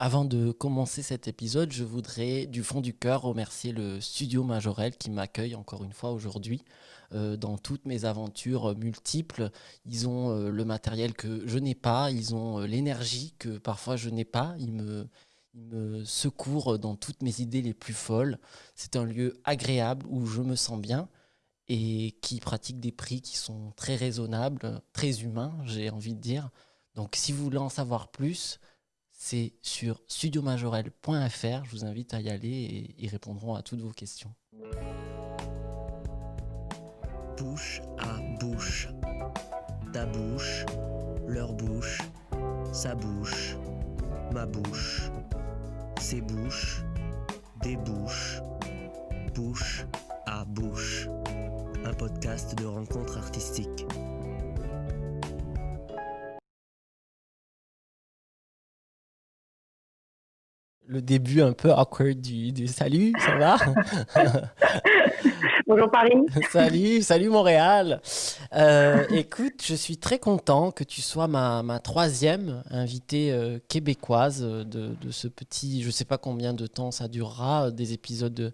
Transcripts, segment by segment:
Avant de commencer cet épisode, je voudrais du fond du cœur remercier le studio Majorel qui m'accueille encore une fois aujourd'hui dans toutes mes aventures multiples. Ils ont le matériel que je n'ai pas, ils ont l'énergie que parfois je n'ai pas. Ils me secourent dans toutes mes idées les plus folles. C'est un lieu agréable où je me sens bien et qui pratique des prix qui sont très raisonnables, très humains, j'ai envie de dire. Donc si vous voulez en savoir plus, c'est sur studiomajorel.fr. Je vous invite à y aller et ils répondront à toutes vos questions. Bouche à bouche. Ta bouche, leur bouche, sa bouche, ma bouche, ses bouches, des bouches, bouche à bouche. Un podcast de rencontres artistiques. Le début un peu awkward du salut, ça va? Bonjour Paris. Salut Montréal. Écoute, je suis très content que tu sois ma troisième invitée québécoise de ce petit, je sais pas combien de temps ça durera, des épisodes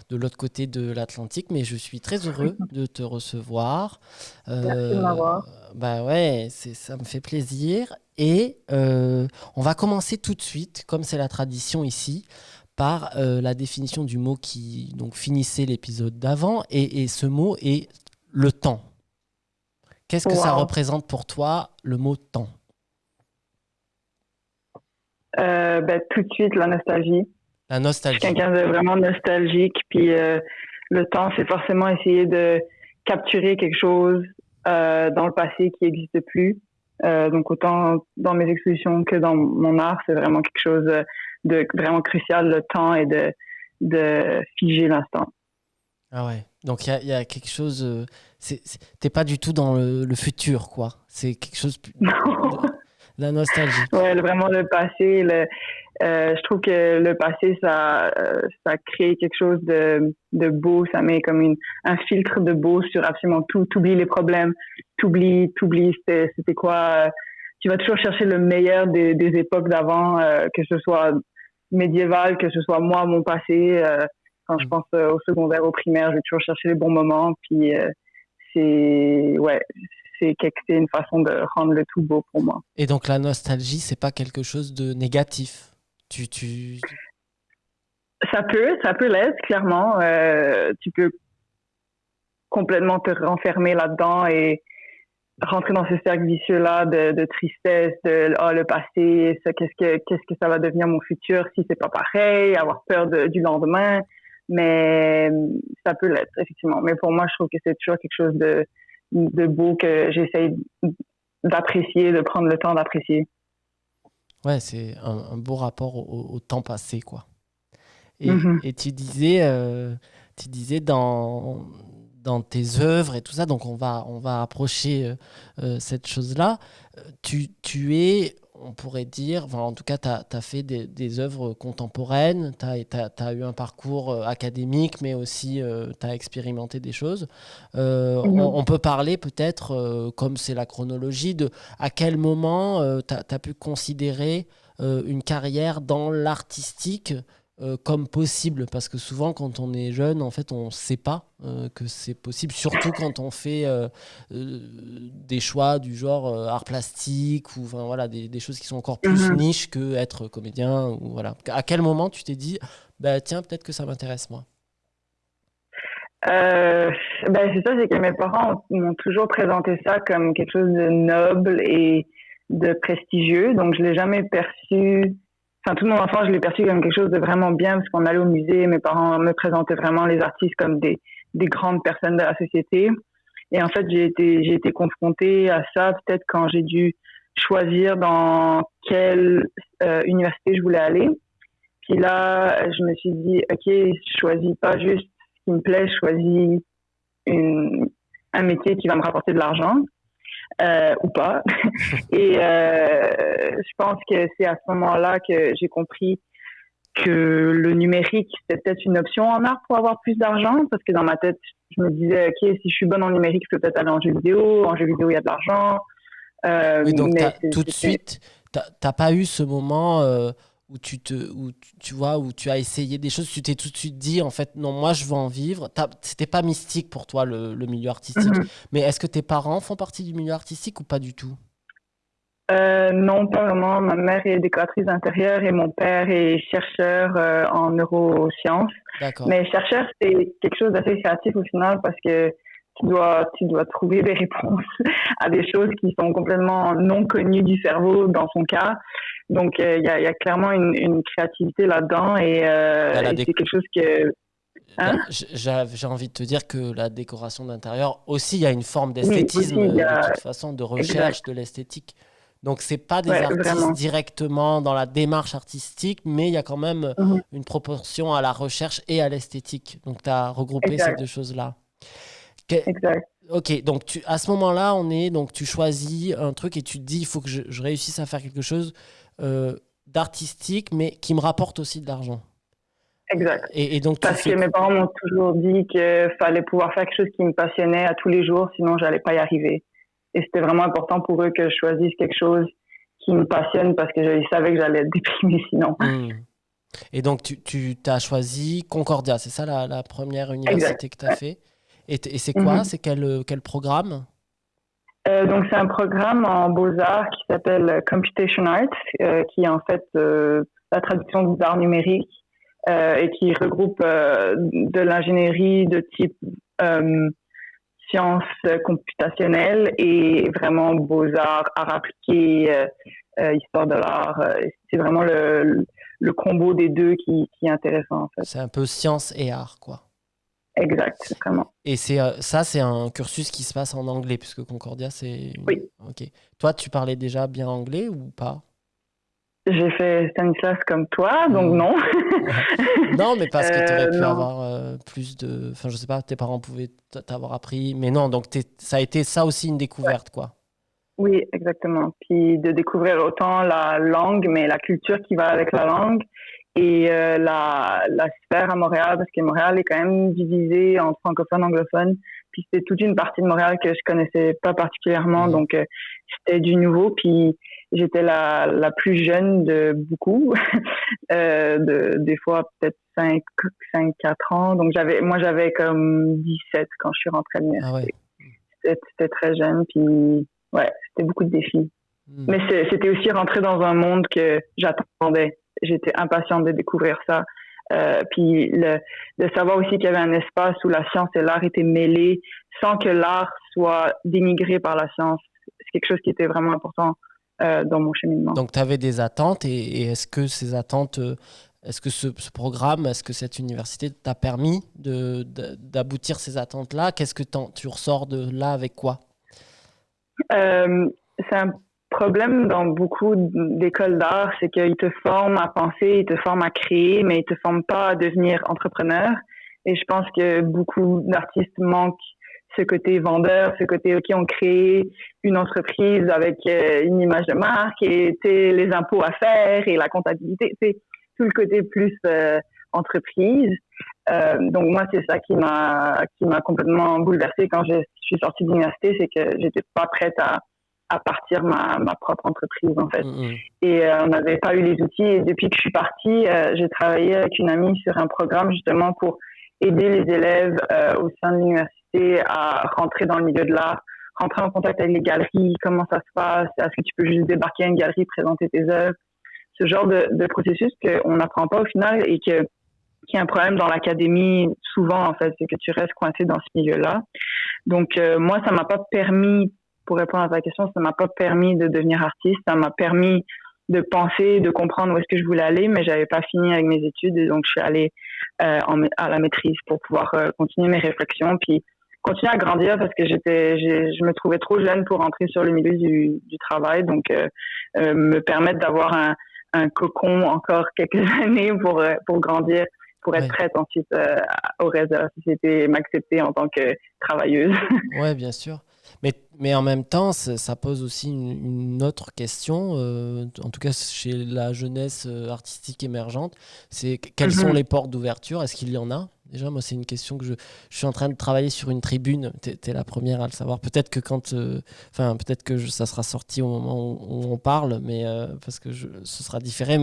de l'autre côté de l'Atlantique, mais je suis très heureux de te recevoir. Merci de m'avoir. Bah ouais, ça me fait plaisir. Et on va commencer tout de suite, comme c'est la tradition ici, par la définition du mot qui donc finissait l'épisode d'avant. Et ce mot est le temps. Qu'est-ce que ça représente pour toi, le mot temps? Tout de suite, la nostalgie. La nostalgie. Je suis quelqu'un de vraiment nostalgique. Puis le temps, c'est forcément essayer de capturer quelque chose dans le passé qui n'existe plus. Donc autant dans mes expositions que dans mon art, c'est vraiment quelque chose de vraiment crucial, le temps, et de figer l'instant. Ah ouais, donc il y a quelque chose, t'es pas du tout dans le futur, quoi. C'est quelque chose la nostalgie. Ouais, vraiment le passé. Je trouve que le passé, ça crée quelque chose de beau. Ça met comme un filtre de beau sur absolument tout. T'oublies les problèmes. T'oublies c'était quoi. Tu vas toujours chercher le meilleur des époques d'avant, que ce soit médiéval, que ce soit moi, mon passé. Quand je pense au secondaire, au primaire, je vais toujours chercher les bons moments. Puis c'est une façon de rendre le tout beau pour moi. Et donc la nostalgie, c'est pas quelque chose de négatif. Ça peut l'être, clairement. Tu peux complètement te renfermer là-dedans et rentrer dans ce cercle vicieux-là de tristesse, le passé, qu'est-ce que ça va devenir mon futur si c'est pas pareil, avoir peur du lendemain. Mais ça peut l'être, effectivement. Mais pour moi, je trouve que c'est toujours quelque chose de beau que j'essaye d'apprécier, de prendre le temps d'apprécier. Ouais, c'est un beau rapport au temps passé, quoi. Et tu disais dans tes œuvres et tout ça, donc on va approcher cette chose-là. Tu es, on pourrait dire, enfin, en tout cas, tu as fait des œuvres contemporaines, tu as eu un parcours académique, mais aussi tu as expérimenté des choses. On peut parler peut-être, comme c'est la chronologie, de à quel moment tu as pu considérer une carrière dans l'artistique comme possible, parce que souvent quand on est jeune, en fait, on ne sait pas que c'est possible, surtout quand on fait des choix du genre art plastique ou enfin, voilà, des choses qui sont encore plus niches que être comédien. Ou, voilà. À quel moment tu t'es dit, bah, tiens, peut-être que ça m'intéresse, moi? C'est ça, c'est que mes parents m'ont toujours présenté ça comme quelque chose de noble et de prestigieux, donc je l'ai jamais perçu. Enfin, toute mon enfance, je l'ai perçu comme quelque chose de vraiment bien, parce qu'on allait au musée, mes parents me présentaient vraiment les artistes comme des grandes personnes de la société. Et en fait, j'ai été confrontée à ça peut-être quand j'ai dû choisir dans quelle université je voulais aller. Puis là, je me suis dit, OK, je choisis pas juste ce qui me plaît, je choisis un métier qui va me rapporter de l'argent. Ou pas. Et je pense que c'est à ce moment-là que j'ai compris que le numérique, c'était peut-être une option en art pour avoir plus d'argent, parce que dans ma tête, je me disais, OK, si je suis bonne en numérique, je peux peut-être aller en jeu vidéo. En jeu vidéo, il y a de l'argent. Oui, donc tout de suite, t'as pas eu ce moment tu vois, où tu as essayé des choses, tu t'es tout de suite dit, en fait, non, moi, je veux en vivre. C'était pas mystique pour toi, le milieu artistique. Mais est-ce que tes parents font partie du milieu artistique ou pas du tout? Non, pas vraiment. Ma mère est décoratrice d'intérieur et mon père est chercheur en neurosciences. D'accord. Mais chercheur, c'est quelque chose d'assez créatif au final parce que tu dois trouver des réponses à des choses qui sont complètement non connues du cerveau dans son cas. Donc, il y a clairement une créativité là-dedans et c'est quelque chose que... Hein? J'ai envie de te dire que la décoration d'intérieur aussi, il y a une forme Oui, d'esthétisme, aussi, de toute façon, de recherche exact. de l'esthétique. Donc, c'est pas des Ouais, artistes vraiment. directement dans la démarche artistique, mais il y a quand même Mhm. une proportion à la recherche et à l'esthétique. Donc, tu as regroupé ces Exact, deux choses-là. Que- exact. Ok, donc à ce moment-là, donc tu choisis un truc et tu te dis, il faut que je réussisse à faire quelque chose d'artistique, mais qui me rapporte aussi de l'argent. Exact. Et donc, tu Parce que fais... mes parents m'ont toujours dit qu'il fallait pouvoir faire quelque chose qui me passionnait à tous les jours, sinon j'allais pas y arriver. Et c'était vraiment important pour eux que je choisisse quelque chose qui me passionne parce que je savais que j'allais être déprimée sinon. Hmm. Et donc, tu as choisi Concordia, c'est ça la première Exact. université que tu as fait? Et c'est quoi? Mhm. C'est quel programme? Donc c'est un programme en beaux-arts qui s'appelle Computation Arts, qui est en fait la traduction des arts numériques et qui regroupe de l'ingénierie de type sciences computationnelles et vraiment beaux-arts, arts appliqués, histoire de l'art. C'est vraiment le combo des deux qui est intéressant en fait. C'est un peu science et art, quoi. Exact, vraiment. Et ça, c'est un cursus qui se passe en anglais, puisque Concordia, c'est... Oui, Ok. Toi, tu parlais déjà bien anglais ou pas? j'ai fait Stanislas comme toi, donc Hmm. non. Non, mais parce que tu aurais pu Non. avoir plus de... Enfin, je sais pas, tes parents pouvaient t'avoir appris. Mais non, donc ça a été ça aussi une découverte, quoi. Oui, exactement. Puis de découvrir autant la langue, mais la culture qui va avec la langue et la sphère à Montréal, parce que Montréal est quand même divisé en francophone, anglophone. Puis c'était toute une partie de Montréal que je connaissais pas particulièrement, Mhm. donc c'était du nouveau. Puis j'étais la plus jeune de beaucoup, des fois peut-être 4 ans. Donc j'avais comme 17 quand je suis rentrée à Ah ouais. l'université. C'était très jeune, puis ouais, c'était beaucoup de défis. Hmm. Mais c'était aussi rentrer dans un monde que j'attendais. J'étais impatiente de découvrir ça. Puis de savoir aussi qu'il y avait un espace où la science et l'art étaient mêlés sans que l'art soit dénigré par la science. C'est quelque chose qui était vraiment important dans mon cheminement. Donc, tu avais des attentes et est-ce que ces attentes, est-ce que ce programme, est-ce que cette université t'a permis d'aboutir ces attentes-là? Qu'est-ce que tu ressors de là avec quoi? C'est un problème dans beaucoup d'écoles d'art, c'est qu'ils te forment à penser, ils te forment à créer, mais ils te forment pas à devenir entrepreneur. Et je pense que beaucoup d'artistes manquent ce côté vendeur, ce côté, OK, on crée une entreprise avec une image de marque et les impôts à faire et la comptabilité, tout le côté plus entreprise. Donc moi, c'est ça qui m'a complètement bouleversée quand je suis sortie de l'université, c'est que j'étais pas prête à partir ma propre entreprise en fait. Mhm. Et on n'avait pas eu les outils. Et depuis que je suis partie, j'ai travaillé avec une amie sur un programme justement pour aider les élèves au sein de l'université à rentrer dans le milieu de l'art, rentrer en contact avec les galeries, comment ça se passe, est-ce que tu peux juste débarquer à une galerie, présenter tes œuvres, ce genre de processus qu'on n'apprend pas au final et qui est un problème dans l'académie souvent en fait, c'est que tu restes coincé dans ce milieu-là. Donc moi, ça m'a pas permis, pour répondre à ta question, ça m'a pas permis de devenir artiste, ça m'a permis de penser, de comprendre où est-ce que je voulais aller, mais j'avais pas fini avec mes études et donc je suis allée à la maîtrise pour pouvoir continuer mes réflexions puis continuer à grandir parce que je me trouvais trop jeune pour entrer sur le milieu du travail, donc me permettre d'avoir un cocon encore quelques années pour grandir, pour être Ouais. prête ensuite au reste de la société et m'accepter en tant que travailleuse. Ouais, bien sûr. Mais en même temps, ça pose aussi une autre question, en tout cas chez la jeunesse artistique émergente, c'est quelles sont Mhm. les portes d'ouverture? Est-ce qu'il y en a? Déjà, moi, c'est une question que je suis en train de travailler sur une tribune. T'es la première à le savoir. Peut-être que peut-être que ça sera sorti au moment où on parle, mais parce que ce sera différé.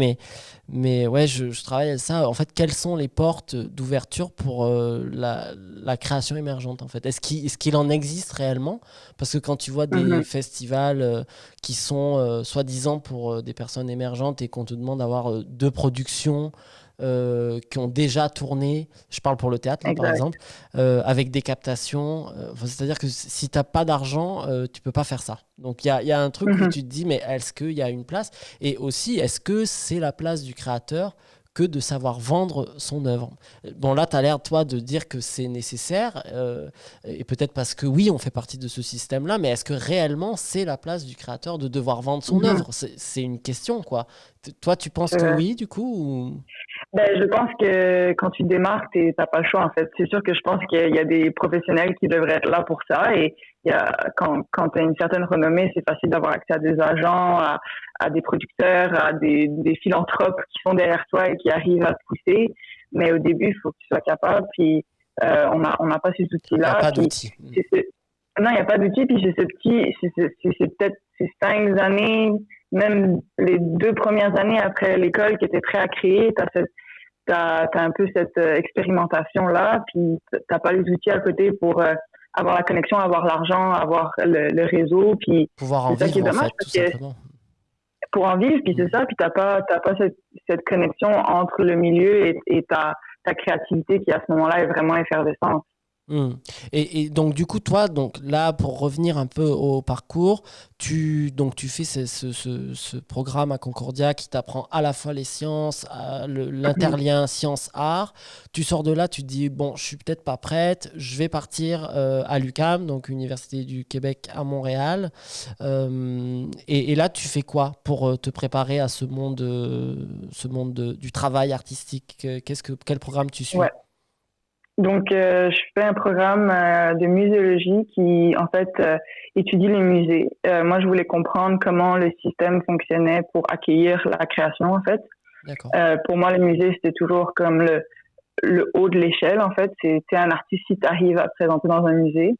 Mais ouais, je travaille à ça. En fait, quelles sont les portes d'ouverture pour la création émergente, en fait? Est-ce qu'il en existe réellement? Parce que quand tu vois des festivals qui sont soi-disant pour des personnes émergentes et qu'on te demande d'avoir 2 productions qui ont déjà tourné, je parle pour le théâtre là, par exemple, avec des captations. C'est-à-dire que si tu n'as pas d'argent, tu peux pas faire ça. Donc il y a un truc où tu te dis, mais est-ce qu'il y a une place? Et aussi, est-ce que c'est la place du créateur que de savoir vendre son œuvre? Bon, là, tu as l'air, toi, de dire que c'est nécessaire, et peut-être parce que oui, on fait partie de ce système-là, mais est-ce que réellement, c'est la place du créateur de devoir vendre son œuvre? C'est une question, quoi. Toi, tu penses que oui, du coup Ben, je pense que quand tu démarres, t'as pas le choix, en fait. C'est sûr que je pense qu'il y a des professionnels qui devraient être là pour ça. Et quand tu as une certaine renommée, c'est facile d'avoir accès à des agents, à des producteurs, à des philanthropes qui sont derrière toi et qui arrivent à te pousser. Mais au début, il faut que tu sois capable. Puis on n'a pas ces outils-là. Il n'y a pas d'outils. Non, il n'y a pas d'outils. Puis c'est peut-être ces 5 années, même les 2 premières années après l'école que tu es prêt à créer, t'as un peu cette expérimentation-là, puis t'as pas les outils à côté pour avoir la connexion, avoir l'argent, avoir le réseau, puis pouvoir en vivre, qui est dommage, en fait, tout simplement. Pour en vivre, puis c'est ça, puis t'as pas cette connexion entre le milieu et ta créativité qui à ce moment-là est vraiment effervescente. Et donc du coup toi, donc là pour revenir un peu au parcours, tu fais ce programme à Concordia qui t'apprend à la fois les sciences, l'interlien sciences-arts. Tu sors de là, tu te dis bon, je suis peut-être pas prête, je vais partir à l'UQAM, donc Université du Québec à Montréal. Et là tu fais quoi pour te préparer à ce monde du travail artistique? Quel programme tu suis? Ouais. Donc, je fais un programme de muséologie qui, en fait, étudie les musées. Moi, je voulais comprendre comment le système fonctionnait pour accueillir la création, en fait. D'accord. Pour moi, les musées, c'était toujours comme le haut de l'échelle, en fait. C'est un artiste si tu arrives à te présenter dans un musée.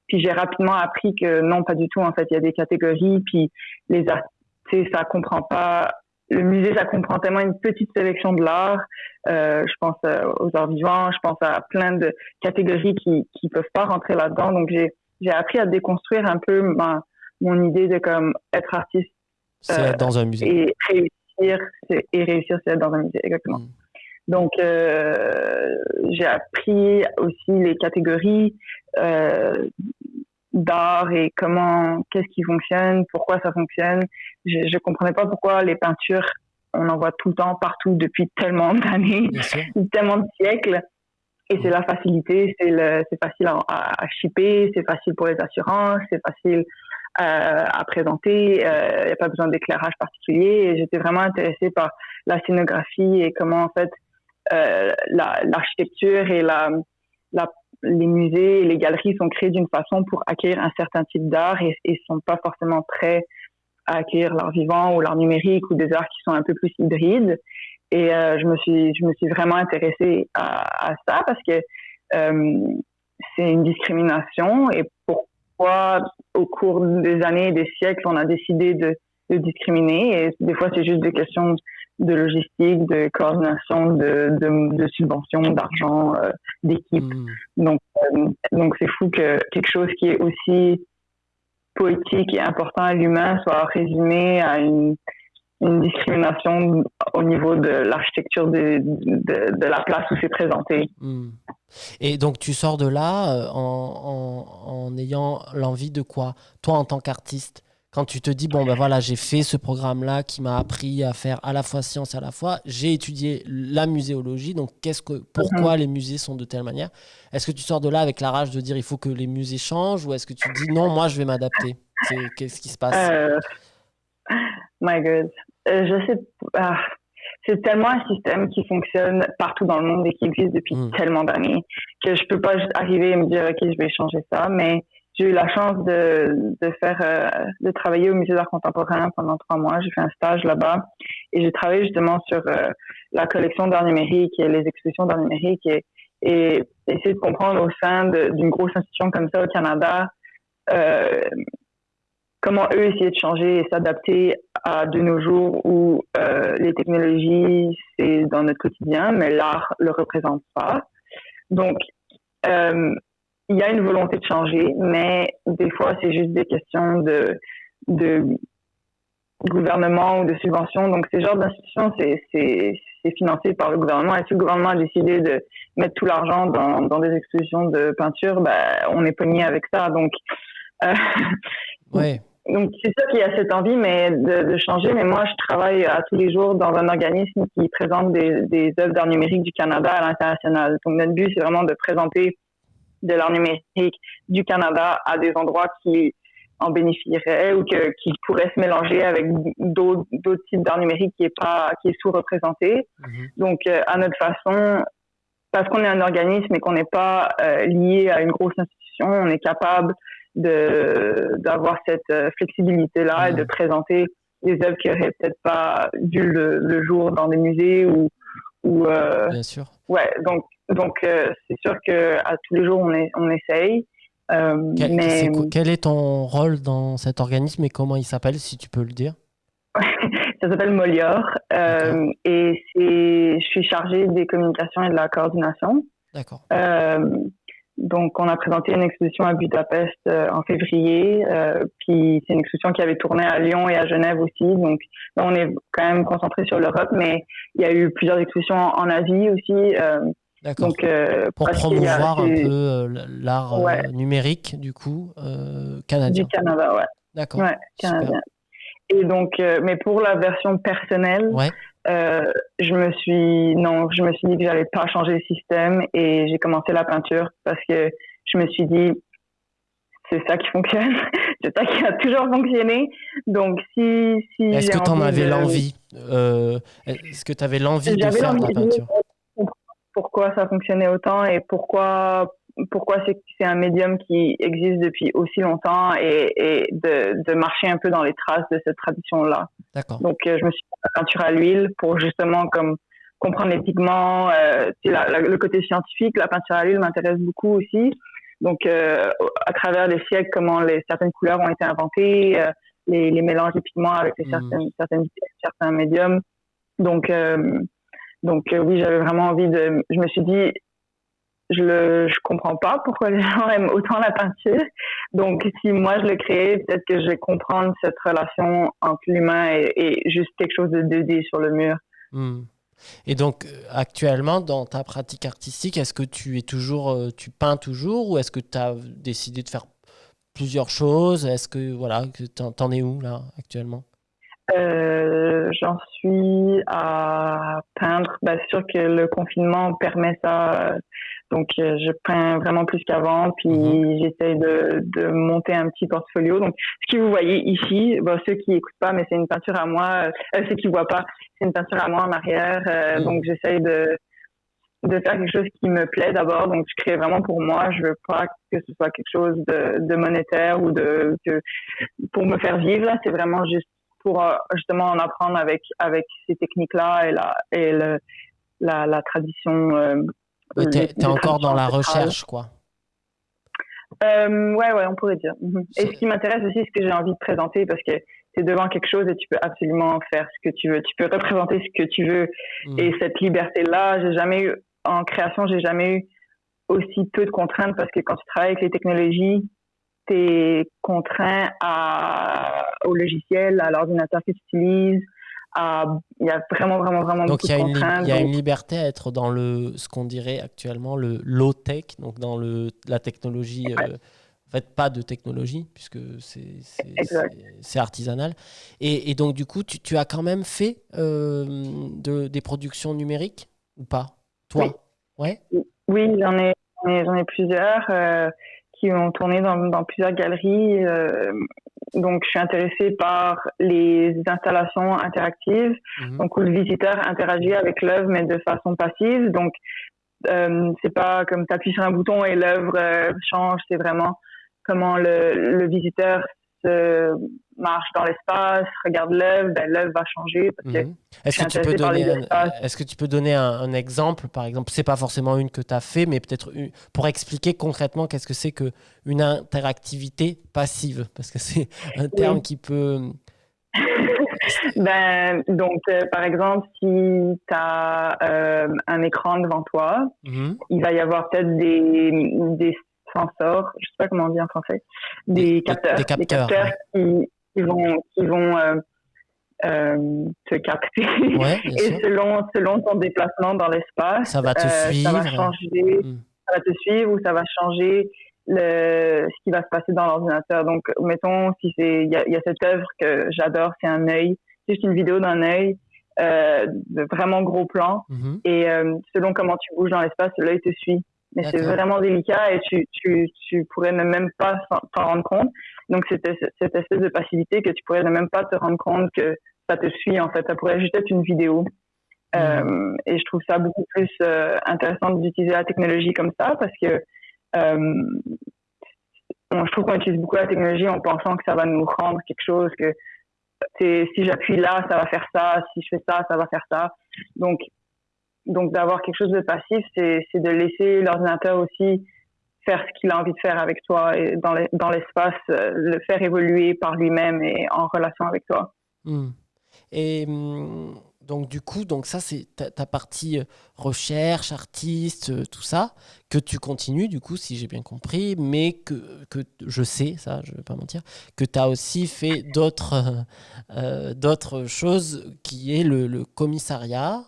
Puis, j'ai rapidement appris que non, pas du tout. En fait, il y a des catégories, puis les artistes, ça comprend pas... Le musée, ça comprend tellement une petite sélection de l'art. Je pense aux arts vivants, je pense à plein de catégories qui peuvent pas rentrer là-dedans. Donc, j'ai appris à déconstruire un peu mon idée de comme être artiste. C'est être dans un musée. Et réussir, c'est être dans un musée, exactement. Donc, j'ai appris aussi les catégories d'art et qu'est-ce qui fonctionne, pourquoi ça fonctionne. Je comprenais pas pourquoi les peintures, on en voit tout le temps, partout, depuis tellement d'années, tellement de siècles. Et c'est la facilité, c'est facile à shipper, c'est facile pour les assurances, c'est facile à présenter, il n'y a pas besoin d'éclairage particulier. Et j'étais vraiment intéressée par la scénographie et comment, en fait, l'architecture et les musées et les galeries sont créés d'une façon pour accueillir un certain type d'art et sont pas forcément prêts à accueillir l'art vivant ou l'art numérique ou des arts qui sont un peu plus hybrides. Et je me suis vraiment intéressée à ça parce que c'est une discrimination. Et pourquoi, au cours des années et des siècles, on a décidé de discriminer. Et des fois, c'est juste des questions de logistique, de coordination, de subventions, d'argent, d'équipe. Donc c'est fou que quelque chose qui est aussi poétique et important à l'humain soit résumé à une discrimination au niveau de l'architecture de la place où c'est présenté. Et donc tu sors de là en ayant l'envie de quoi? Toi, en tant qu'artiste, quand tu te dis, bon, ben voilà, j'ai fait ce programme-là qui m'a appris à faire à la fois science, à la fois, j'ai étudié la muséologie, donc pourquoi les musées sont de telle manière? Est-ce que tu sors de là avec la rage de dire, il faut que les musées changent, ou est-ce que tu te dis, non, moi, je vais m'adapter? Qu'est-ce qui se passe? My God. Je sais pas. C'est tellement un système qui fonctionne partout dans le monde et qui existe depuis tellement d'années que je peux pas juste arriver et me dire, OK, je vais changer ça, mais j'ai eu la chance de travailler au Musée d'art contemporain pendant 3 mois. J'ai fait un stage là-bas et j'ai travaillé justement sur la collection d'art numérique et les expositions d'art numérique. Et et essayer de comprendre au sein d'une grosse institution comme ça au Canada, comment eux essayer de changer et s'adapter à de nos jours où les technologies, c'est dans notre quotidien, mais l'art le représente pas. Donc, il y a une volonté de changer, mais des fois, c'est juste des questions de gouvernement ou de subvention. Donc, ces genres d'institutions, c'est financé par le gouvernement. Et si le gouvernement a décidé de mettre tout l'argent dans des expositions de peinture, on est pogné avec ça. Donc, ouais. Donc, c'est ça qui a cette envie de changer. Mais moi, je travaille à tous les jours dans un organisme qui présente des œuvres d'art numérique du Canada à l'international. Donc, notre but, c'est vraiment de présenter de l'art numérique du Canada à des endroits qui en bénéficieraient ou qui pourraient se mélanger avec d'autres types d'art numérique qui est sous-représenté. Mm-hmm. Donc, à notre façon, parce qu'on est un organisme et qu'on n'est pas lié à une grosse institution, on est capable d'avoir cette flexibilité-là et de présenter des œuvres qui n'auraient peut-être pas vu le jour dans des musées ou Bien sûr. Ouais, donc c'est sûr qu'à tous les jours, on essaye. Quel est ton rôle dans cet organisme et comment il s'appelle, si tu peux le dire? Ça s'appelle Molior et je suis chargée des communications et de la coordination. D'accord. Donc, on a présenté une exposition à Budapest en février, puis c'est une exposition qui avait tourné à Lyon et à Genève aussi. Donc, là, on est quand même concentré sur l'Europe, mais il y a eu plusieurs expositions en Asie aussi. D'accord. Donc, pour promouvoir un peu l'art numérique, du coup, canadien. Du Canada, ouais. D'accord. Ouais, canadien. Et donc, mais pour la version personnelle, je me suis dit que j'allais pas changer le système et j'ai commencé la peinture parce que je me suis dit c'est ça qui fonctionne, c'est ça qui a toujours fonctionné. Donc si est-ce que tu en avais l'envie est-ce que tu avais l'envie de faire de la peinture? Pourquoi ça fonctionnait autant et pourquoi c'est un médium qui existe depuis aussi longtemps et de marcher un peu dans les traces de cette tradition-là. D'accord. Donc, je me suis fait la peinture à l'huile pour justement comme comprendre les pigments, le côté scientifique. La peinture à l'huile m'intéresse beaucoup aussi. Donc, à travers les siècles, comment certaines couleurs ont été inventées, les mélanges de pigments avec certains médiums. Donc oui, j'avais vraiment envie je me suis dit, je comprends pas pourquoi les gens aiment autant la peinture. Donc, si moi je le crée, peut-être que je vais comprendre cette relation entre l'humain et juste quelque chose de 2D sur le mur. Et donc, actuellement, dans ta pratique artistique, est-ce que tu peins toujours ou est-ce que tu as décidé de faire plusieurs choses? Est-ce que t'en es où là actuellement? J'en suis à peindre. C'est sûr que le confinement permet ça. Donc, je peins vraiment plus qu'avant. Puis, j'essaie de monter un petit portfolio. Donc, ce que vous voyez ici, ceux qui n'écoutent pas, mais c'est une peinture à moi. Ceux qui ne voient pas, c'est une peinture à moi en arrière. Donc, j'essaie de faire quelque chose qui me plaît d'abord. Donc, je crée vraiment pour moi. Je veux pas que ce soit quelque chose de monétaire ou pour me faire vivre. Là, c'est vraiment juste pour justement en apprendre avec ces techniques-là et la tradition. T'es encore dans la recherche, quoi. Ouais, on pourrait dire. Et ce qui m'intéresse aussi, c'est ce que j'ai envie de présenter, parce que t'es devant quelque chose et tu peux absolument faire ce que tu veux. Tu peux représenter ce que tu veux. Et cette liberté-là, en création, j'ai jamais eu aussi peu de contraintes, parce que quand tu travailles avec les technologies, t'es contraint au logiciel, à l'ordinateur que tu utilises. Il y a vraiment beaucoup de contraintes. Il y a une liberté à être dans ce qu'on dirait actuellement le low-tech, donc dans la technologie, en fait pas de technologie, puisque c'est artisanal. Et donc du coup, tu as quand même fait des productions numériques ou pas, toi? Oui, j'en ai plusieurs qui ont tourné dans plusieurs galeries. Donc, je suis intéressée par les installations interactives, donc où le visiteur interagit avec l'œuvre, mais de façon passive. Donc, c'est pas comme tu appuies sur un bouton et l'œuvre change, c'est vraiment comment le visiteur marche dans l'espace, regarde l'œuvre, ben, l'œuvre va changer parce que Est-ce que tu peux donner un exemple, par exemple, c'est pas forcément une que tu as fait, mais peut-être pour expliquer concrètement qu'est-ce que c'est qu'une interactivité passive, parce que c'est un terme qui peut... Donc, par exemple, si tu as un écran devant toi, il va y avoir peut-être des sensors, je sais pas comment on dit en français, des capteurs qui vont te capter. Et selon ton déplacement dans l'espace, ça va te suivre. Ça va changer, ça va te suivre ou ça va changer ce qui va se passer dans l'ordinateur. Donc, mettons, si il y a cette œuvre que j'adore, c'est un œil, c'est juste une vidéo d'un œil, de vraiment gros plan. Et selon comment tu bouges dans l'espace, l'œil te suit. Mais c'est vraiment délicat et tu pourrais ne même pas t'en rendre compte. Donc, cette espèce de passivité que tu pourrais ne même pas te rendre compte que ça te suit, en fait. Ça pourrait juste être une vidéo. Et je trouve ça beaucoup plus intéressant d'utiliser la technologie comme ça parce que je trouve qu'on utilise beaucoup la technologie en pensant que ça va nous rendre quelque chose, que si j'appuie là, ça va faire ça, si je fais ça, ça va faire ça. Donc d'avoir quelque chose de passif, c'est de laisser l'ordinateur aussi faire ce qu'il a envie de faire avec toi et dans l'espace, le faire évoluer par lui-même et en relation avec toi. Et donc du coup, ça c'est ta partie recherche, artiste, tout ça, que tu continues du coup, si j'ai bien compris, mais que je sais, ça je ne vais pas mentir, que tu as aussi fait d'autres choses qui est le commissariat.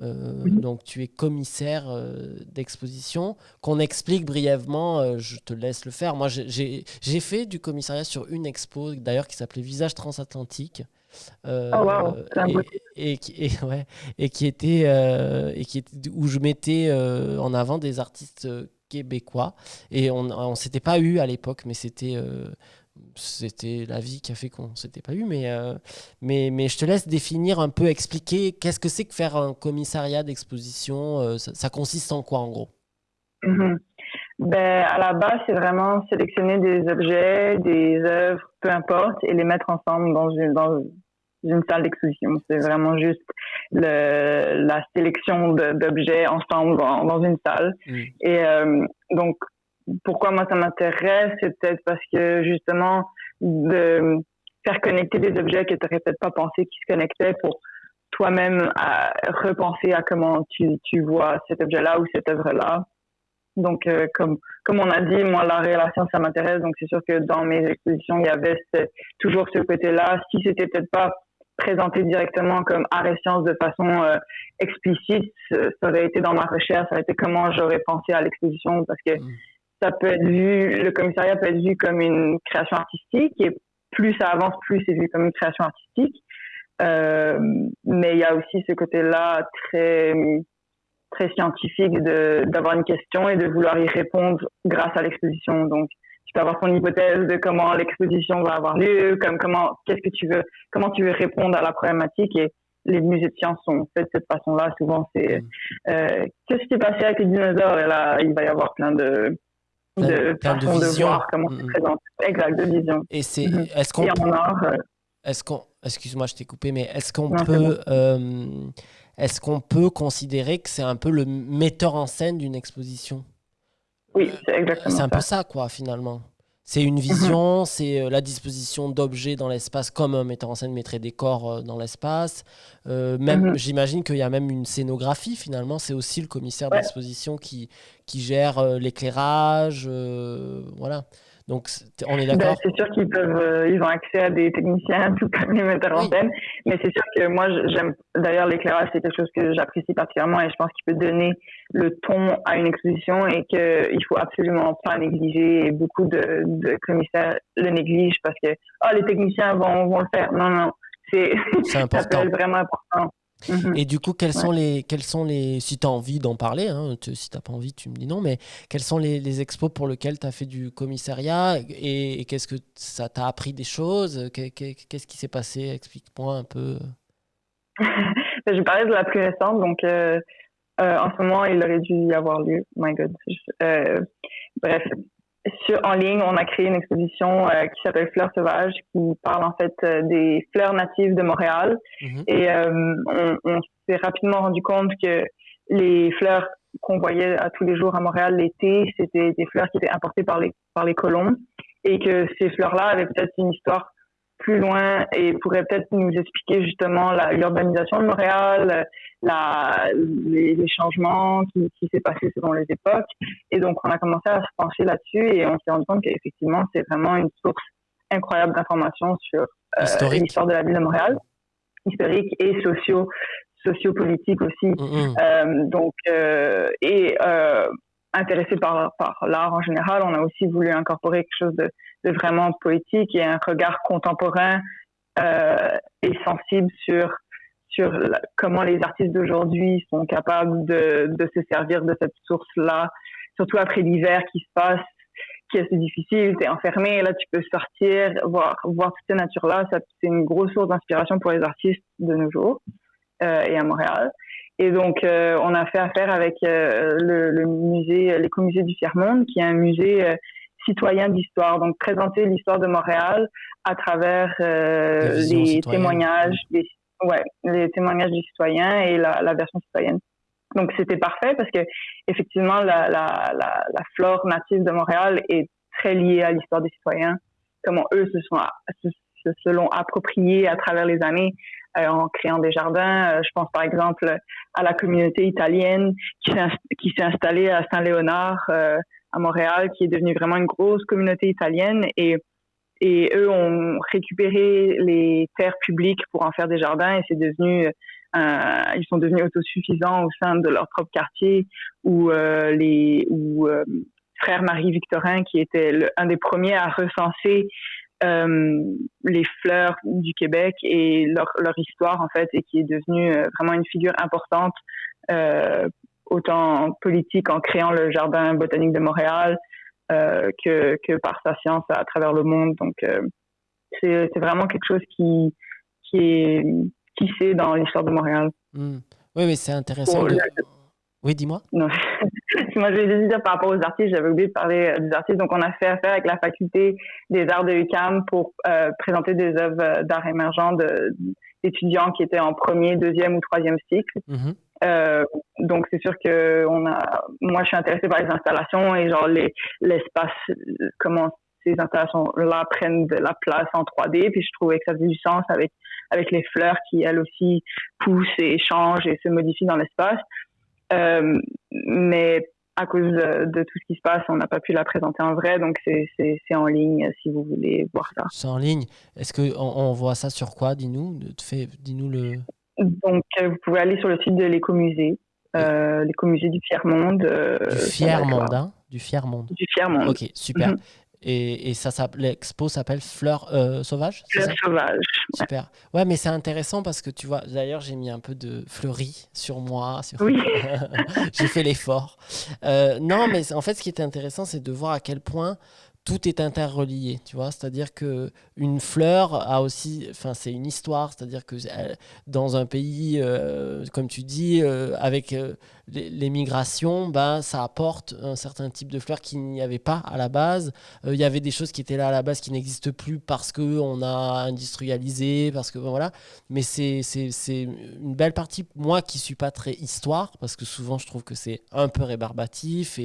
Donc tu es commissaire d'exposition. Qu'on explique brièvement, je te laisse le faire. Moi j'ai fait du commissariat sur une expo d'ailleurs qui s'appelait Visage transatlantique. Et qui était où je mettais en avant des artistes québécois et on s'était pas eu à l'époque, mais c'était la vie qui a fait qu'on s'était pas eu, mais je te laisse définir un peu, expliquer qu'est-ce que c'est que faire un commissariat d'exposition, ça consiste en quoi en gros? À la base, c'est vraiment sélectionner des objets, des œuvres, peu importe, et les mettre ensemble dans une salle d'exposition. C'est vraiment juste la sélection d'objets ensemble dans une salle. Et donc, pourquoi moi ça m'intéresse, c'est peut-être parce que justement, de faire connecter des objets que tu n'aurais peut-être pas pensé qu'ils se connectaient pour toi-même à repenser à comment tu vois cet objet-là ou cette œuvre-là. Donc, comme on a dit, moi, l'art et la science, ça m'intéresse. Donc, c'est sûr que dans mes expositions, il y avait toujours ce côté-là. Si c'était peut-être pas présenté directement comme art et science de façon explicite, ça aurait été dans ma recherche, ça aurait été comment j'aurais pensé à l'exposition, parce que ça peut être vu, le commissariat peut être vu comme une création artistique, et plus ça avance, plus c'est vu comme une création artistique. Mais il y a aussi ce côté-là très très scientifique d'avoir une question et de vouloir y répondre grâce à l'exposition. Donc, tu peux avoir ton hypothèse de comment l'exposition va avoir lieu, comment tu veux répondre à la problématique, et les musées de sciences sont faits de cette façon-là. Souvent, c'est qu'est-ce qui s'est passé avec les dinosaures, et là, il va y avoir plein de façons de voir comment c'est présenté. Exact, de vision. Et excuse-moi, je t'ai coupé, mais est-ce qu'on peut considérer que c'est un peu le metteur en scène d'une exposition? Oui, c'est exactement ça. C'est un peu ça, quoi, finalement. C'est une vision, c'est la disposition d'objets dans l'espace, comme un metteur en scène mettrait des corps dans l'espace. J'imagine qu'il y a même une scénographie, finalement. C'est aussi le commissaire d'exposition qui gère l'éclairage. Voilà. Donc, on est d'accord? C'est sûr ils ont accès à des techniciens, tout comme les metteurs en scène. Mais c'est sûr que moi, j'aime, d'ailleurs, l'éclairage, c'est quelque chose que j'apprécie particulièrement, et je pense qu'il peut donner le ton à une exposition et qu'il faut absolument pas négliger. Et beaucoup de commissaires le négligent parce que, les techniciens vont le faire. Non, c'est important. Ça peut être vraiment important. Et du coup, quels sont les si tu as envie d'en parler, hein, si tu n'as pas envie, tu me dis non, mais quels sont les expos pour lesquels tu as fait du commissariat, et qu'est-ce que ça t'a appris des choses? Qu'est-ce qui s'est passé? Explique-moi un peu. Je vais parler de la plus récente, donc en ce moment, il aurait dû y avoir lieu. My God. Bref, En ligne, on a créé une exposition qui s'appelle Fleurs sauvages, qui parle en fait des fleurs natives de Montréal. Et on s'est rapidement rendu compte que les fleurs qu'on voyait à tous les jours à Montréal l'été, c'était des fleurs qui étaient importées par les colons, et que ces fleurs-là avaient peut-être une histoire plus loin et pourraient peut-être nous expliquer justement l'urbanisation de Montréal, les changements qui s'est passé selon les époques. Et donc, on a commencé à se pencher là-dessus et on s'est rendu compte qu'effectivement, c'est vraiment une source incroyable d'informations sur l'histoire de la ville de Montréal, historique et sociopolitique aussi. Intéressé par l'art en général, on a aussi voulu incorporer quelque chose de vraiment poétique et un regard contemporain et sensible sur comment les artistes d'aujourd'hui sont capables de se servir de cette source-là, surtout après l'hiver qui se passe, qui est assez difficile, t'es enfermé, là tu peux sortir, voir toute cette nature-là, c'est une grosse source d'inspiration pour les artistes de nos jours et à Montréal. Et donc, on a fait affaire avec le musée, l'écomusée du Tiers-Monde, qui est un musée citoyen d'histoire. Donc, présenter l'histoire de Montréal à travers les témoignages, les témoignages des citoyens et la version citoyenne. Donc, c'était parfait parce que effectivement, la flore native de Montréal est très liée à l'histoire des citoyens. Comment eux se l'ont approprié à travers les années en créant des jardins. Je pense par exemple à la communauté italienne qui s'est installée à Saint-Léonard à Montréal, qui est devenue vraiment une grosse communauté italienne et eux ont récupéré les terres publiques pour en faire des jardins et ils sont devenus autosuffisants au sein de leur propre quartier où frère Marie-Victorin, qui était un des premiers à recenser les fleurs du Québec et leur histoire en fait, et qui est devenue vraiment une figure importante autant politique en créant le jardin botanique de Montréal que par sa science à travers le monde. Donc c'est vraiment quelque chose qui est tissé dans l'histoire de Montréal. Oui, mais c'est intéressant. Oui, dis-moi. Non. Moi, je vais juste dire par rapport aux artistes, j'avais oublié de parler des artistes. Donc, on a fait affaire avec la faculté des arts de l'UQAM pour présenter des œuvres d'art émergent d'étudiants qui étaient en premier, deuxième ou troisième cycle. Donc, c'est sûr que moi, je suis intéressée par les installations et genre l'espace, comment ces installations-là prennent de la place en 3D. Puis, je trouvais que ça faisait du sens avec les fleurs qui, elles aussi, poussent et changent et se modifient dans l'espace. Mais à cause de tout ce qui se passe, on n'a pas pu la présenter en vrai, donc c'est en ligne si vous voulez voir ça. C'est en ligne. Est-ce qu'on voit ça sur quoi? Dis-nous le... Donc, vous pouvez aller sur le site de l'écomusée, l'écomusée du Tiers-Monde. Du Tiers-Monde, hein? Du Tiers-Monde. Du Tiers-Monde. Ok, super. Et l'expo s'appelle Fleurs sauvages, c'est ça? Fleurs sauvages. Super. Ouais, mais c'est intéressant parce que tu vois, d'ailleurs, j'ai mis un peu de fleuris sur moi. Oui. J'ai fait l'effort. Non, mais en fait, ce qui était intéressant, c'est de voir à quel point tout est interrelié, tu vois, c'est-à-dire que une fleur a aussi, enfin c'est une histoire, c'est-à-dire que dans un pays, comme tu dis, avec les migrations, ben ça apporte un certain type de fleurs qu'il n'y avait pas à la base. Il y avait des choses qui étaient là à la base qui n'existent plus parce que on a industrialisé, parce que voilà. Mais c'est une belle partie. Moi qui suis pas très histoire, parce que souvent je trouve que c'est un peu rébarbatif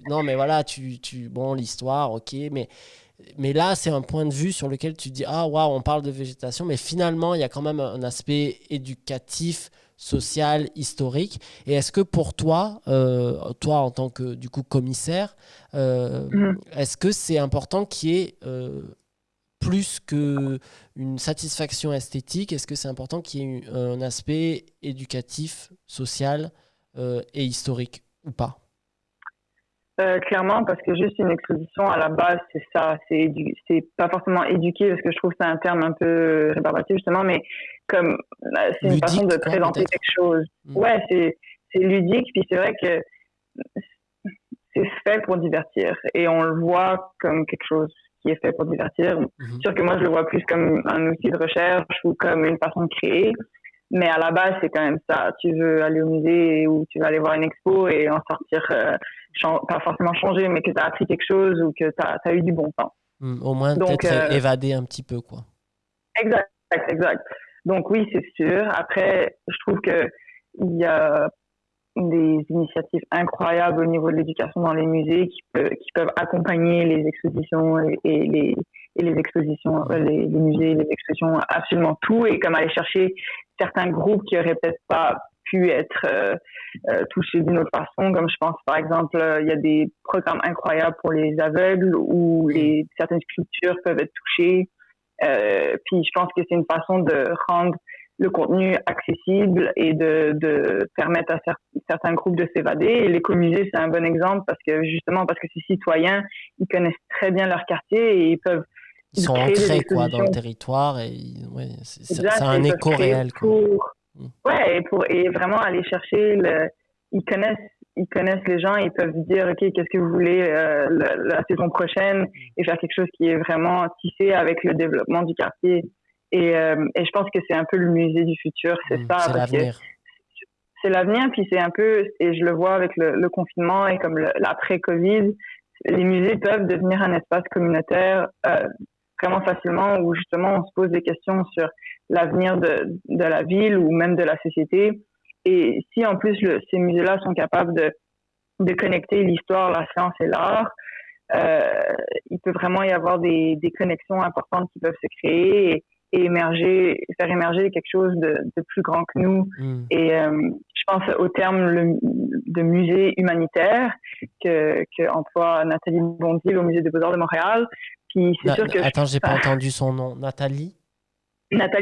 non mais voilà, bon l'histoire. Ok, mais là, c'est un point de vue sur lequel tu dis ah waouh, on parle de végétation, mais finalement, il y a quand même un aspect éducatif, social, historique. Et est-ce que pour toi, toi en tant que du coup commissaire, est-ce que c'est important qu'il y ait plus qu'une satisfaction esthétique? Est-ce que c'est important qu'il y ait un aspect éducatif, social et historique ou pas? Clairement, parce que juste une exposition à la base, c'est ça, c'est pas forcément éduquer, parce que je trouve que c'est un terme un peu rébarbatif justement, mais comme c'est une façon de présenter quelque chose. Ouais, c'est ludique, puis c'est vrai que c'est fait pour divertir, et on le voit comme quelque chose qui est fait pour divertir. C'est sûr que moi je le vois plus comme un outil de recherche ou comme une façon de créer, Mais à la base, c'est quand même ça. Tu veux aller au musée ou tu veux aller voir une expo et en sortir, pas forcément changer, mais que tu as appris quelque chose ou que tu as eu du bon temps. Au moins, Donc, peut-être évader un petit peu, quoi. Exact. Donc oui, c'est sûr. Après, je trouve que il y a des initiatives incroyables au niveau de l'éducation dans les musées qui peuvent accompagner les expositions et les expositions, les musées, les expositions, absolument tout, et comme aller chercher certains groupes qui auraient peut-être pas pu être touchés d'une autre façon, comme je pense par exemple, il y a des programmes incroyables pour les aveugles où certaines sculptures peuvent être touchées. Puis je pense que c'est une façon de rendre le contenu accessible et de permettre à certains groupes de s'évader. Et l'écomusée, c'est un bon exemple parce que ces citoyens, ils connaissent très bien leur quartier et ils peuvent ils sont ancrés quoi, dans le territoire et ça a un écho réel. Et vraiment aller chercher ils connaissent les gens, ils peuvent dire ok, qu'est-ce que vous voulez la saison prochaine et faire quelque chose qui est vraiment tissé avec le développement du quartier. Et je pense que c'est un peu le musée du futur, c'est ça. C'est l'avenir. C'est l'avenir, puis c'est un peu, et je le vois avec le confinement et comme l'après-Covid, les musées peuvent devenir un espace communautaire vraiment facilement où justement on se pose des questions sur l'avenir de la ville ou même de la société. Et si en plus ces musées-là sont capables de connecter l'histoire, la science et l'art, il peut vraiment y avoir des connexions importantes qui peuvent se créer et faire émerger quelque chose de plus grand que nous. Et je pense au terme de musée humanitaire que emploie Nathalie Bondil au Musée des Beaux-Arts de Montréal. Puis c'est sûr que attends, j'ai pas entendu son nom. Nathalie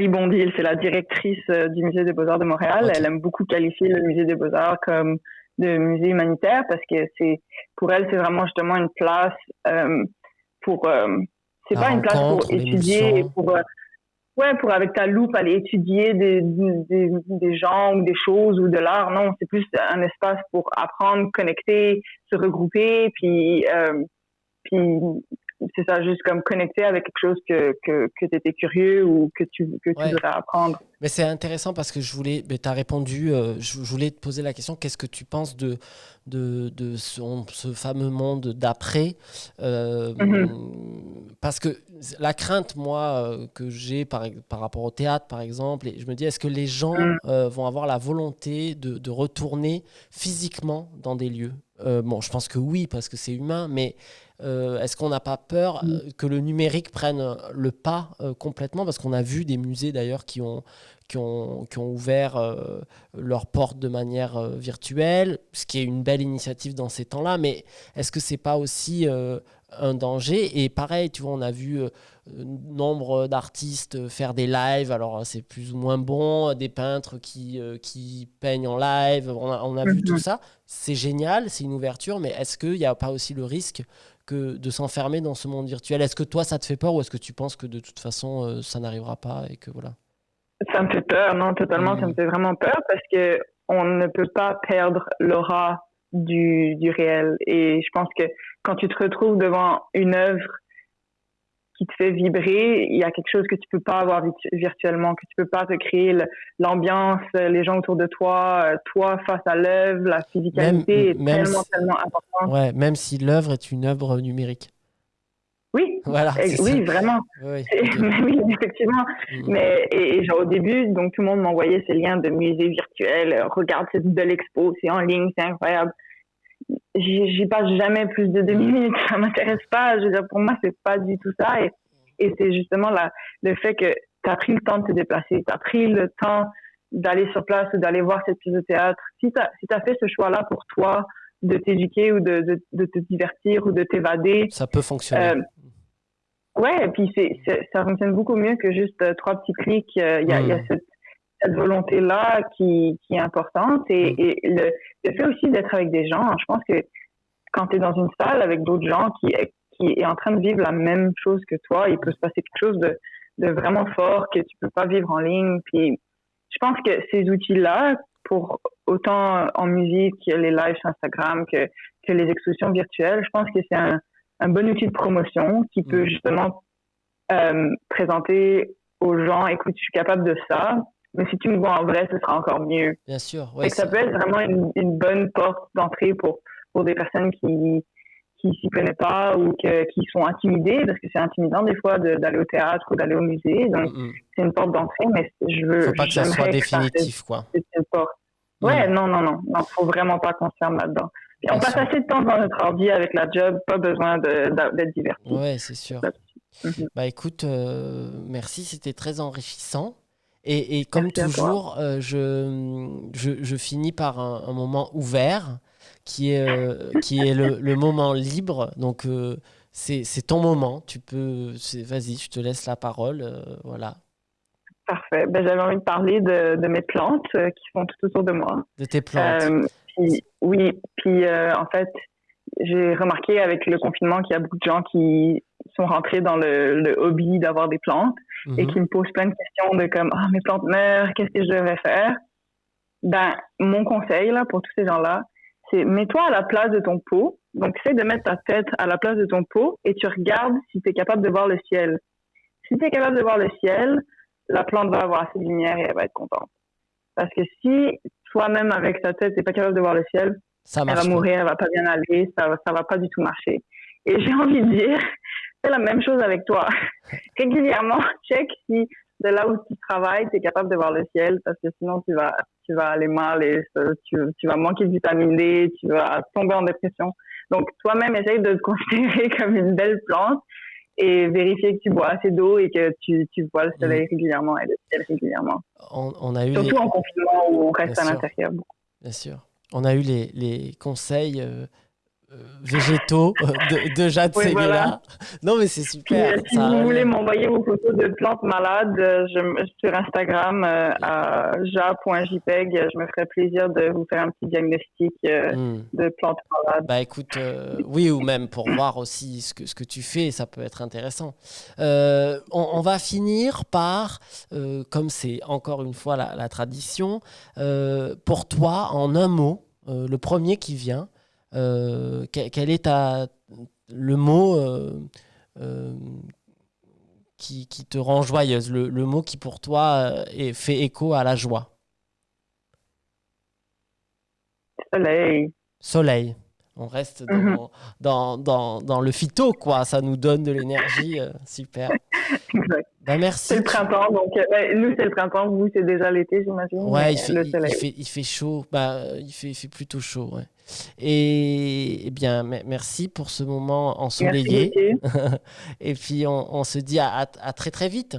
Bondil, c'est la directrice du Musée des Beaux-Arts de Montréal. Okay. Elle aime beaucoup qualifier le Musée des Beaux-Arts comme de musée humanitaire parce que pour elle, c'est vraiment justement une place c'est pas une place pour étudier, pour avec ta loupe aller étudier des gens ou des choses ou de l'art. Non, c'est plus un espace pour apprendre, connecter, se regrouper, puis c'est ça, juste comme connecter avec quelque chose que tu étais curieux ou que tu voudrais apprendre. Mais c'est intéressant parce que tu as répondu, je voulais te poser la question, qu'est-ce que tu penses de ce fameux monde d'après parce que la crainte, moi, que j'ai par rapport au théâtre, par exemple, et je me dis, est-ce que les gens vont avoir la volonté de retourner physiquement dans des lieux bon, je pense que oui, parce que c'est humain, mais est-ce qu'on n'a pas peur que le numérique prenne le pas complètement? Parce qu'on a vu des musées d'ailleurs qui ont ouvert leurs portes de manière virtuelle, ce qui est une belle initiative dans ces temps-là, mais est-ce que c'est pas aussi un danger? Et pareil, tu vois, on a vu nombre d'artistes faire des lives, alors c'est plus ou moins bon, des peintres qui peignent en live, on a vu tout ça, c'est génial, c'est une ouverture, mais est-ce qu'il n'y a pas aussi le risque de s'enfermer dans ce monde virtuel? Est-ce que toi ça te fait peur ou est-ce que tu penses que de toute façon ça n'arrivera pas et que voilà? Ça me fait peur, non, totalement, ça me fait vraiment peur parce que on ne peut pas perdre l'aura du réel. Et je pense que quand tu te retrouves devant une œuvre qui te fait vibrer, il y a quelque chose que tu peux pas avoir virtuellement, que tu peux pas te créer l'ambiance, les gens autour de toi, toi face à l'œuvre, la physicalité est tellement importante. Ouais, même si l'œuvre est une œuvre numérique. Oui, voilà, oui, vraiment. Oui, oui, effectivement. Mais et genre au début, donc tout le monde m'envoyait ces liens de musées virtuels. Regarde cette belle expo, c'est en ligne, c'est incroyable. J'y passe jamais plus de 2 minutes, ça m'intéresse pas. Je veux dire, pour moi, c'est pas du tout ça. Et c'est justement le fait que tu as pris le temps de te déplacer, tu as pris le temps d'aller sur place ou d'aller voir cette pièce de théâtre. Si t'as fait ce choix-là pour toi, de t'éduquer ou de te divertir ou de t'évader, ça peut fonctionner. Ouais, et puis ça fonctionne beaucoup mieux que juste 3 petits clics. Il y a cette volonté-là qui est importante et le fait aussi d'être avec des gens. Je pense que quand tu es dans une salle avec d'autres gens qui est en train de vivre la même chose que toi, il peut se passer quelque chose de vraiment fort que tu peux pas vivre en ligne. Puis je pense que ces outils-là, pour autant en musique, les lives sur Instagram que les expositions virtuelles, je pense que c'est un bon outil de promotion qui peut justement présenter aux gens, écoute, je suis capable de ça, Mais si tu me vois en vrai, ce sera encore mieux. Bien sûr. Ouais, ça peut être vraiment une bonne porte d'entrée pour des personnes qui s'y connaissent pas ou qui sont intimidées, parce que c'est intimidant des fois d'aller au théâtre ou d'aller au musée. Donc, c'est une porte d'entrée, mais faut pas que ça soit définitif, quoi. C'est une porte. Ouais, non, faut vraiment pas qu'on se ferme là-dedans. Et on passe assez de temps dans notre ordi avec la job, pas besoin d'être diverti. Ouais, c'est sûr. Bah écoute, merci, c'était très enrichissant. Et comme toujours, je finis par un moment ouvert qui est le moment libre. Donc, c'est ton moment. Vas-y, je te laisse la parole. Voilà. Parfait. Ben, j'avais envie de parler de mes plantes qui sont tout autour de moi. De tes plantes. Puis en fait, j'ai remarqué avec le confinement qu'il y a beaucoup de gens qui sont rentrés dans le hobby d'avoir des plantes et qui me posent plein de questions de comme mes plantes meurent, qu'est-ce que je devrais faire? Ben, mon conseil là pour tous ces gens-là, c'est mets-toi à la place de ton pot. Donc, essaie de mettre ta tête à la place de ton pot et tu regardes si tu es capable de voir le ciel. Si tu es capable de voir le ciel, la plante va avoir assez de lumière et elle va être contente. Parce que si toi-même avec ta tête, tu n'es pas capable de voir le ciel, elle va mourir, elle va pas bien aller, ça va pas du tout marcher. Et j'ai envie de dire, c'est la même chose avec toi. Régulièrement, check si de là où tu travailles, tu es capable de voir le ciel, parce que sinon tu vas aller mal et tu vas manquer de vitamine D, tu vas tomber en dépression. Donc toi-même, essaye de te considérer comme une belle plante et vérifier que tu bois assez d'eau et que tu vois le soleil régulièrement et le ciel régulièrement. On a eu surtout en confinement où on reste à l'intérieur. Bien sûr. On a eu les conseils végétaux de Jade Seguela. Voilà. Non, mais c'est super. Puis, si vous voulez m'envoyer vos photos de plantes malades sur Instagram à ja.jpeg, je me ferai plaisir de vous faire un petit diagnostic de plantes malades. Bah écoute, oui, ou même pour voir aussi ce que tu fais, ça peut être intéressant. On va finir par, comme c'est encore une fois la tradition, pour toi, en un mot, le premier qui vient, quel est le mot qui te rend joyeuse, le mot qui pour toi fait écho à la joie? Soleil. On reste dans le phyto, quoi. Ça nous donne de l'énergie. Super. Exact. Ben, merci. C'est le printemps, donc nous c'est le printemps, vous c'est déjà l'été, j'imagine. Ouais, il fait chaud. Il fait plutôt chaud, ouais. Et bien, merci pour ce moment ensoleillé. Et puis on se dit à très très vite.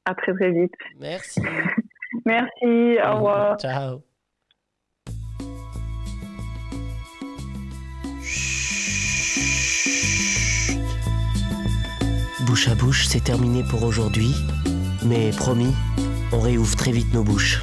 À très très vite. Merci. Merci, au revoir. Ciao. Bouche à bouche, c'est terminé pour aujourd'hui. Mais promis, on réouvre très vite nos bouches.